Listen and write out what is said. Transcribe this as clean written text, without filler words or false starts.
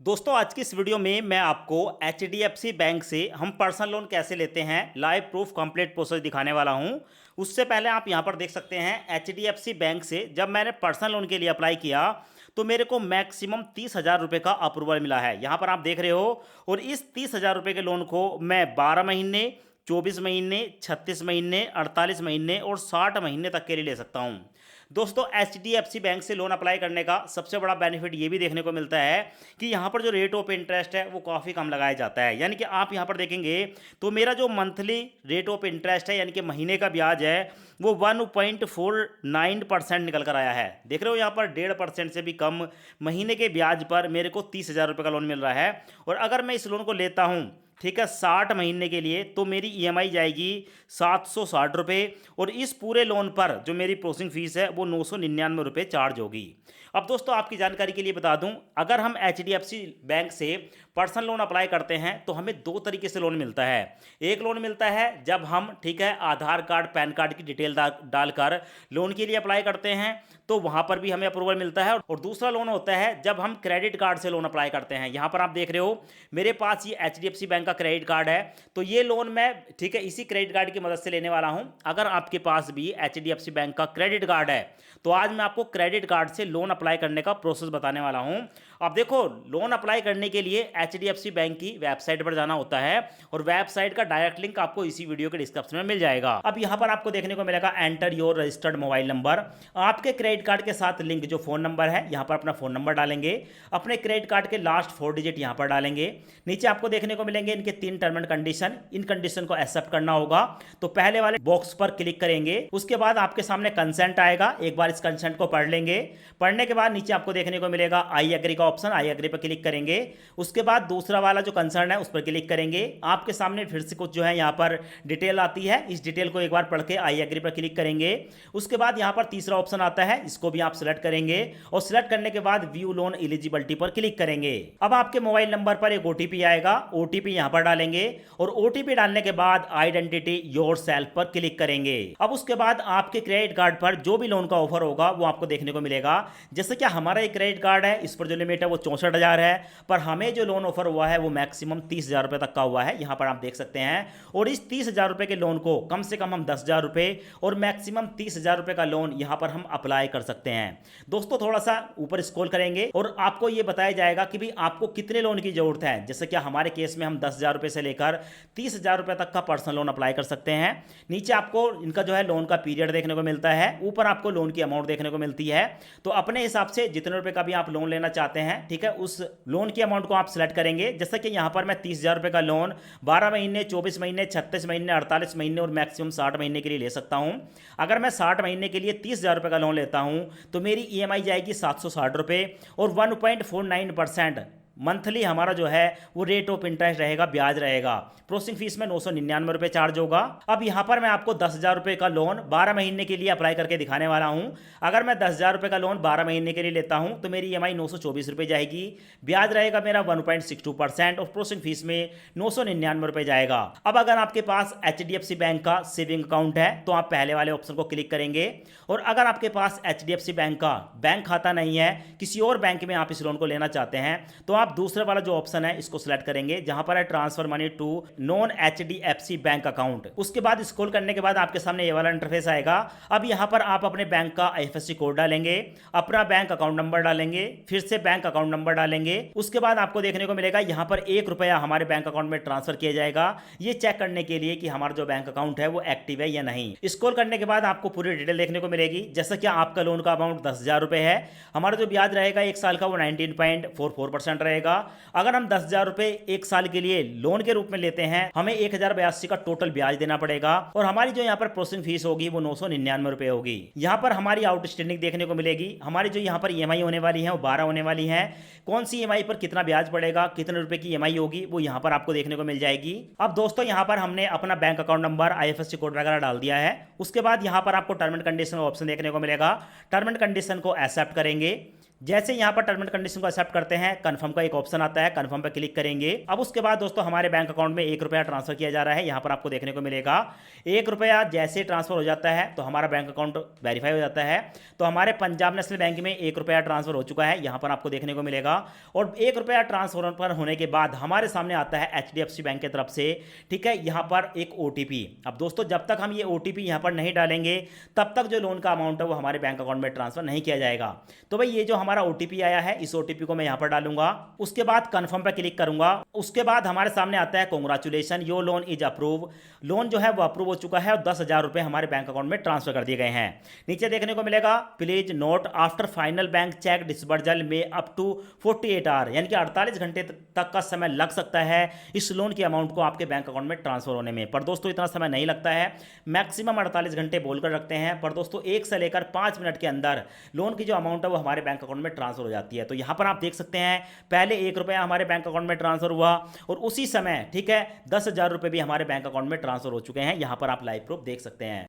दोस्तों आज की इस वीडियो में मैं आपको एचडीएफसी बैंक से हम पर्सनल लोन कैसे लेते हैं लाइव प्रूफ कंप्लीट प्रोसेस दिखाने वाला हूं। उससे पहले आप यहां पर देख सकते हैं एचडीएफसी बैंक से जब मैंने पर्सनल लोन के लिए अप्लाई किया तो मेरे को मैक्सिमम 30,000 रुपये का अप्रूवल मिला है। यहां पर आप देख रहे हो। और इस 30,000 रुपये के लोन को मैं 12 महीने, 24 महीने, 36 महीने, 48 महीने और 60 महीने तक के लिए ले सकता हूं। दोस्तों एचडीएफसी बैंक से लोन अप्लाई करने का सबसे बड़ा बेनिफिट ये भी देखने को मिलता है कि यहाँ पर जो रेट ऑफ इंटरेस्ट है वो काफ़ी कम लगाया जाता है। यानी कि आप यहाँ पर देखेंगे तो मेरा जो मंथली रेट ऑफ इंटरेस्ट है यानी कि महीने का ब्याज है वो 1.49% निकल कर आया है। देख रहे हो यहाँ पर 1.5% से भी कम महीने के ब्याज पर मेरे को 30,000 रुपये का लोन मिल रहा है। और अगर मैं इस लोन को लेता हूँ, ठीक है, 60 महीने के लिए, तो मेरी ईएमआई जाएगी 760 रुपये। और इस पूरे लोन पर जो मेरी प्रोसेसिंग फीस है वो 999 रुपये चार्ज होगी। अब दोस्तों आपकी जानकारी के लिए बता दूं, अगर हम एचडीएफसी बैंक से पर्सनल लोन अप्लाई करते हैं तो हमें दो तरीके से लोन मिलता है। एक लोन मिलता है जब हम, ठीक है, आधार कार्ड पैन कार्ड की डिटेल डालकर लोन के लिए अप्लाई करते हैं तो वहां पर भी हमें अप्रूवल मिलता है। और दूसरा लोन होता है जब हम क्रेडिट कार्ड से लोन अप्लाई करते हैं। यहां पर आप देख रहे हो मेरे पास ये एचडीएफसी बैंक का क्रेडिट कार्ड है, तो ये लोन मैं, ठीक है, इसी क्रेडिट कार्ड की मदद से लेने वाला हूं। अगर आपके पास भी एचडीएफसी बैंक का क्रेडिट कार्ड है तो आज मैं आपको क्रेडिट कार्ड से लोन अप्लाई करने का प्रोसेस बताने वाला हूं। अब देखो, लोन अप्लाई करने के लिए एचडीएफसी बैंक की वेबसाइट पर जाना होता है और वेबसाइट का डायरेक्ट लिंक आपको इसी वीडियो के डिस्क्रिप्शन में मिल जाएगा। अब यहां पर आपको देखने को मिलेगा enter your registered mobile number. आपके क्रेडिट कार्ड के साथ लिंक जो फोन नंबर है, यहां पर अपना फोन नंबर डालेंगे, अपने क्रेडिट कार्ड के लास्ट 4 डिजिट यहां पर डालेंगे। नीचे आपको देखने को मिलेंगे इनके 3 term and condition. In condition को एक्सेप्ट करना होगा तो पहले वाले बॉक्स पर क्लिक करेंगे। उसके बाद आपके सामने कंसेंट आएगा, एक बार इस कंसेंट को पढ़ लेंगे। पढ़ने के बाद नीचे आपको देखने को मिलेगा आई एग्री का ऑप्शन, आई एग्री पर क्लिक करेंगे। उसके बाद दूसरा वाला जो कंसर्न है उस पर क्लिक करेंगे। आपके सामने फिर से कुछ जो है यहाँ पर डिटेल आती है, इस डिटेल को एक बार पढ़ के आई एग्री पर क्लिक करेंगे। उसके बाद यहाँ पर तीसरा ऑप्शन आता है, इसको भी आप सिलेक्ट करेंगे और सिलेक्ट करने के बाद व्यू लोन एलिजिबिलिटी पर क्लिक करेंगे। अब आपके मोबाइल नंबर पर एक ओटीपी आएगा, ओटीपी यहाँ पर डालेंगे और ओटीपी डालने के बाद आइडेंटिटी योर सेल्फ पर क्लिक करेंगे। अब उसके बाद आपके क्रेडिट कार्ड पर जो भी लोन का ऑफर होगा वो आपको देखने को मिलेगा। जैसे कि हमारा एक क्रेडिट कार्ड है, इस पर जो लिमिट है वो 64,000 है, पर हमें जो लोन ऑफर हुआ है वो मैक्सिमम 30,000 रुपए तक का हुआ है, यहां पर आप देख सकते हैं। और इस 30,000 रुपए के लोन को कम से कम हम 10,000 रुपए और मैक्सिमम 30,000 रुपए का लोन यहां पर हम अप्लाई कर सकते हैं। दोस्तों थोड़ा सा ऊपर स्क्रॉल करेंगे और आपको यह बताया जाएगा कि भाई आपको कितने लोन की जरूरत है। जैसे कि हमारे केस में हम 10,000 रुपए से लेकर 30,000 रुपए तक का पर्सनल लोन अप्लाई कर सकते हैं। नीचे आपको इनका जो है लोन का पीरियड देखने को मिलता है, ऊपर आपको लोन की अमाउंट देखने को मिलती है। तो अपने हिसाब से जितने रुपए का भी आप लोन लेना चाहते हैं, ठीक है, उस लोन की अमाउंट को आप सिलेक्ट करेंगे। जैसे कि यहां पर मैं 30,000 रुपए का लोन 12 महीने, 24 महीने, 36 महीने, 48 महीने और मैक्सिमम 60 महीने के लिए ले सकता हूं। अगर मैं 60 महीने के लिए 30,000 रुपए का लोन लेता हूं तो मेरी ईएमआई जाएगी 760 रुपए और 1.49% मंथली हमारा जो है वो रेट ऑफ इंटरेस्ट रहेगा, ब्याज रहेगा। प्रोसेसिंग फीस में 999 रुपये चार्ज होगा। अब यहाँ पर मैं आपको 10,000 रुपये का लोन 12 महीने के लिए अप्लाई करके दिखाने वाला हूँ। अगर मैं 10,000 रुपये का लोन 12 महीने के लिए लेता हूँ तो मेरी ईएमआई 924 रुपये जाएगी, ब्याज रहेगा मेरा 1.62% और प्रोसेसिंग फीस में 999 रुपये जाएगा। अब अगर आपके पास एचडीएफसी बैंक का सेविंग अकाउंट है तो आप पहले वाले ऑप्शन को क्लिक करेंगे। और अगर आपके पास एचडीएफसी बैंक का बैंक खाता नहीं है, किसी और बैंक में आप इस लोन को लेना चाहते हैं, तो आप दूसरे वाला जो ऑप्शन है इसको सिलेक्ट करेंगे जहां पर है transfer money to non HDFC bank account. उसके बाद स्क्रॉल करने के बाद आपके सामने ये वाला इंटरफेस आएगा। अब यहां पर आप अपने बैंक का आईएफएससी कोड डालेंगे, अपना बैंक अकाउंट नंबर डालेंगे, फिर से बैंक अकाउंट नंबर डालेंगे। उसके बाद आपको देखने को मिलेगा यहां पर 1 रुपया हमारे बैंक अकाउंट में ट्रांसफर किया जाएगा, ये चेक करने के लिए कि हमारा जो बैंक अकाउंट है वो एक्टिव है या नहीं। स्क्रॉल करने के बाद आपको पूरी डिटेल देखने को मिलेगी। जैसा कि आपका लोन का अमाउंट 10,000 रुपए है, हमारा जो ब्याज रहेगा 1 साल का वो 19.44% रहेगा। अगर हम 10,000 रुपए 1 साल के लिए लोन के रूप में लेते हैं हमें 1,082 का टोटल ब्याज देना पड़ेगा और हमारी जो यहाँ पर प्रोसेसिंग फीस होगी वो 999 रुपए होगी। यहाँ पर हमारी आउटस्टैंडिंग देखने को मिलेगी। हमारी जो यहाँ पर ईएमआई होने वाली है वो 12 होने वाली है। कौन सी ईएमआई पर कितना ब्याज पड़ेगा, कितने रुपए की ईएमआई होगी, वो यहाँ पर आपको देखने को मिल जाएगी। अब दोस्तों यहाँ पर हमने अपना bank account number, IFSC code वगैरह डाल दिया है। उसके बाद यहाँ पर आपको टर्म एंड कंडीशन ऑप्शन देखने को मिलेगा। टर्म एंड कंडीशन को एक्सेप्ट करेंगे। जैसे यहाँ पर टर्म एंड कंडीशन को एक्सेप्ट करते हैं, कन्फर्म का एक ऑप्शन आता है, कन्फर्म पर क्लिक करेंगे। अब उसके बाद दोस्तों हमारे बैंक अकाउंट में 1 रुपया ट्रांसफर किया जा रहा है। यहाँ पर आपको देखने को मिलेगा 1 रुपया जैसे ट्रांसफर हो जाता है तो हमारा बैंक अकाउंट वेरीफाई हो जाता है। तो हमारे पंजाब नेशनल बैंक में 1 रुपया ट्रांसफर हो चुका है, यहाँ पर आपको देखने को मिलेगा। और 1 रुपया ट्रांसफर होने के बाद हमारे सामने आता है HDFC बैंक की तरफ से, ठीक है, यहाँ पर एक OTP। अब दोस्तों जब तक हम ये OTP यहाँ पर नहीं डालेंगे तब तक जो लोन का अमाउंट है वो हमारे बैंक अकाउंट में ट्रांसफर नहीं किया जाएगा। तो भाई ये जो हमारा OTP आया है, इस OTP को मैं यहाँ पर डालूंगा, उसके बाद कन्फर्म पर क्लिक करूंगा। उसके बाद हमारे सामने आता है congratulation your loan is approve. Loan जो है वो अप्रूव हो चुका है और 10,000 रुपए हमारे बैंक अकाउंट में ट्रांसफर कर दिए गए हैं। नीचे देखने को मिलेगा please note after final bank check disbursal में अप टू 48 आवर, यानी कि 48 घंटे तक का समय लग सकता है इस लोन की अमाउंट को आपके बैंक अकाउंट में ट्रांसफर होने में। पर दोस्तों इतना समय नहीं लगता है, मैक्सिमम 48 घंटे बोलकर रखते हैं। पर दोस्तों 1 से लेकर 5 मिनट के अंदर लोन की जो अमाउंट है वो हमारे बैंक अकाउंट में ट्रांसफर हो जाती है। तो यहाँ पर आप देख सकते हैं पहले 1 रुपया हमारे बैंक अकाउंट में ट्रांसफर हुआ और उसी समय, ठीक है, 10,000 रुपए भी हमारे बैंक अकाउंट में ट्रांसफर हो चुके हैं। यहाँ पर आप लाइव प्रूफ देख सकते हैं।